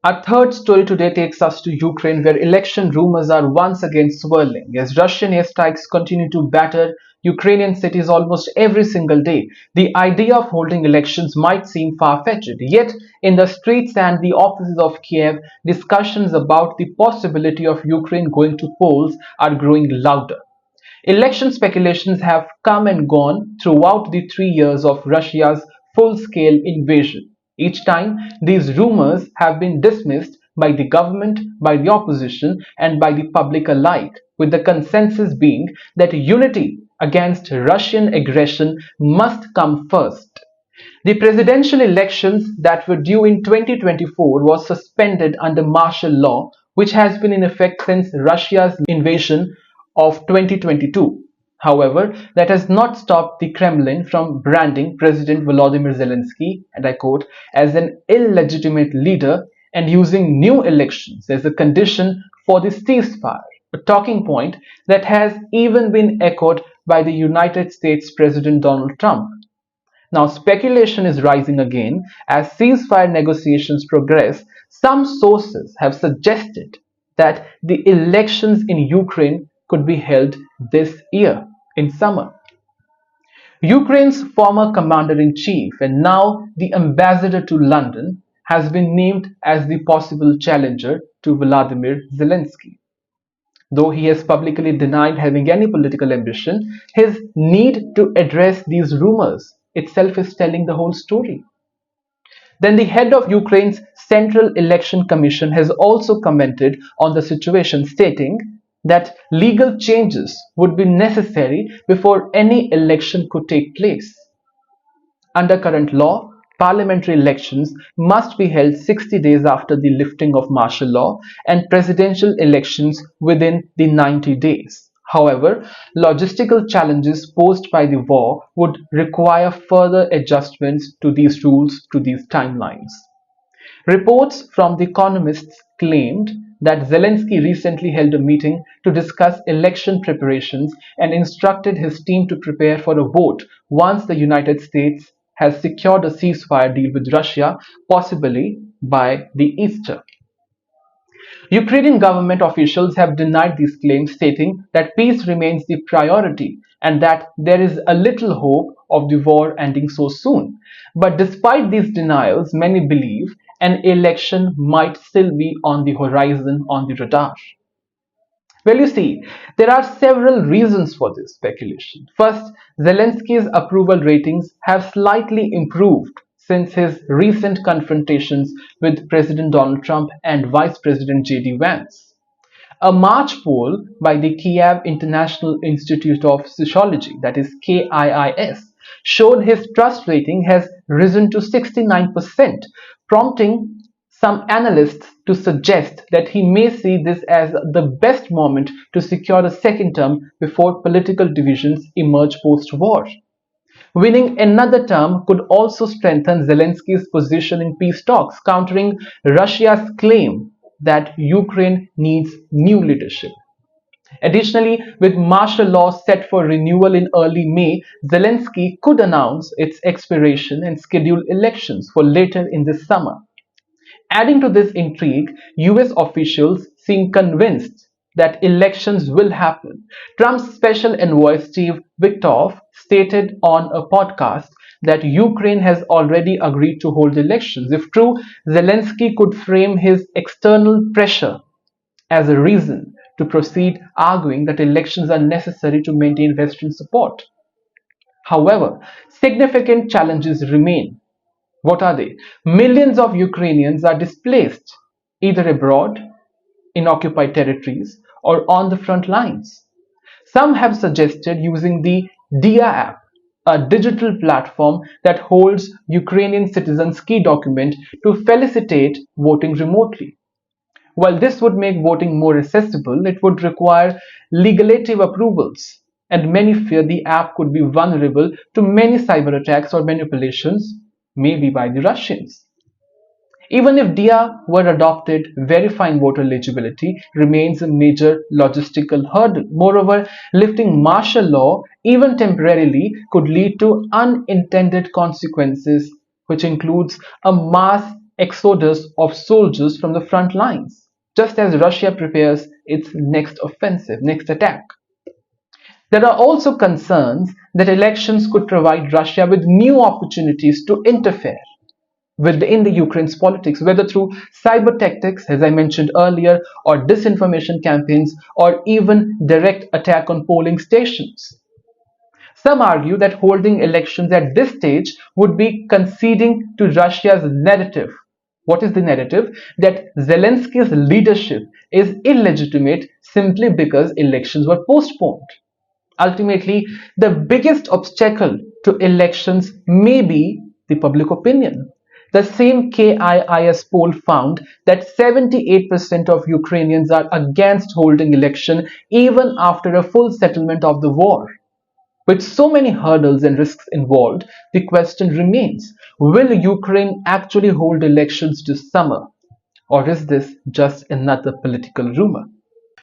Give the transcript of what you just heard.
Our third story today takes us to Ukraine, where election rumors are once again swirling as Russian airstrikes continue to batter Ukrainian cities almost every single day. The idea of holding elections might seem far-fetched, yet in the streets and the offices of Kiev, discussions about the possibility of Ukraine going to polls are growing louder. Election speculations have come and gone throughout the 3 years of Russia's full-scale invasion. Each time, these rumors have been dismissed by the government, by the opposition, and by the public alike, with the consensus being that unity against Russian aggression must come first. The presidential elections that were due in 2024 was suspended under martial law, which has been in effect since Russia's invasion of 2022. However, that has not stopped the Kremlin from branding President Volodymyr Zelensky, and I quote, as an illegitimate leader and using new elections as a condition for the ceasefire, a talking point that has even been echoed by the United States President Donald Trump. Now, speculation is rising again as ceasefire negotiations progress. Some sources have suggested that the elections in Ukraine could be held this year in summer. Ukraine's former commander-in-chief and now the ambassador to London has been named as the possible challenger to Volodymyr Zelensky. Though he has publicly denied having any political ambition, his need to address these rumors itself is telling the whole story. Then the head of Ukraine's Central Election Commission has also commented on the situation, stating that legal changes would be necessary before any election could take place. Under current law, parliamentary elections must be held 60 days after the lifting of martial law and presidential elections within the 90 days. However, logistical challenges posed by the war would require further adjustments to these rules, to these timelines. Reports from The Economist claimed that Zelensky recently held a meeting to discuss election preparations and instructed his team to prepare for a vote once the United States has secured a ceasefire deal with Russia, possibly by the Easter. Ukrainian government officials have denied these claims, stating that peace remains the priority and that there is a little hope of the war ending so soon. But despite these denials, many believe an election might still be on the horizon, on the radar. Well, you see, there are several reasons for this speculation. First, Zelensky's approval ratings have slightly improved since his recent confrontations with President Donald Trump and Vice President J.D. Vance. A March poll by the Kiev International Institute of Sociology, that is KIIS, showed his trust rating has risen to 69%, prompting some analysts to suggest that he may see this as the best moment to secure a second term before political divisions emerge post-war. Winning another term could also strengthen Zelensky's position in peace talks, countering Russia's claim that Ukraine needs new leadership. Additionally, with martial law set for renewal in early May, Zelensky could announce its expiration and schedule elections for later in this summer. Adding to this intrigue, US officials seem convinced that elections will happen. Trump's special envoy Steve Witkoff stated on a podcast that Ukraine has already agreed to hold elections. If true, Zelensky could frame his external pressure as a reason to proceed, arguing that elections are necessary to maintain Western support. However, significant challenges remain. What are they? Millions of Ukrainians are displaced, either abroad, in occupied territories, or on the front lines. Some have suggested using the DIA app, a digital platform that holds Ukrainian citizens' key document to facilitate voting remotely. While this would make voting more accessible, it would require legislative approvals, and many fear the app could be vulnerable to many cyber attacks or manipulations, maybe by the Russians. Even if DIA were adopted, verifying voter eligibility remains a major logistical hurdle. Moreover, lifting martial law, even temporarily, could lead to unintended consequences, which includes a mass exodus of soldiers from the front lines, just as Russia prepares its next offensive, next attack. There are also concerns that elections could provide Russia with new opportunities to interfere within the Ukraine's politics, whether through cyber tactics, as I mentioned earlier, or disinformation campaigns, or even direct attack on polling stations. Some argue that holding elections at this stage would be conceding to Russia's narrative. What is the narrative? That Zelensky's leadership is illegitimate simply because elections were postponed. Ultimately, the biggest obstacle to elections may be the public opinion. The same KIIS poll found that 78% of Ukrainians are against holding election even after a full settlement of the war. With so many hurdles and risks involved, the question remains, will Ukraine actually hold elections this summer? Or is this just another political rumor?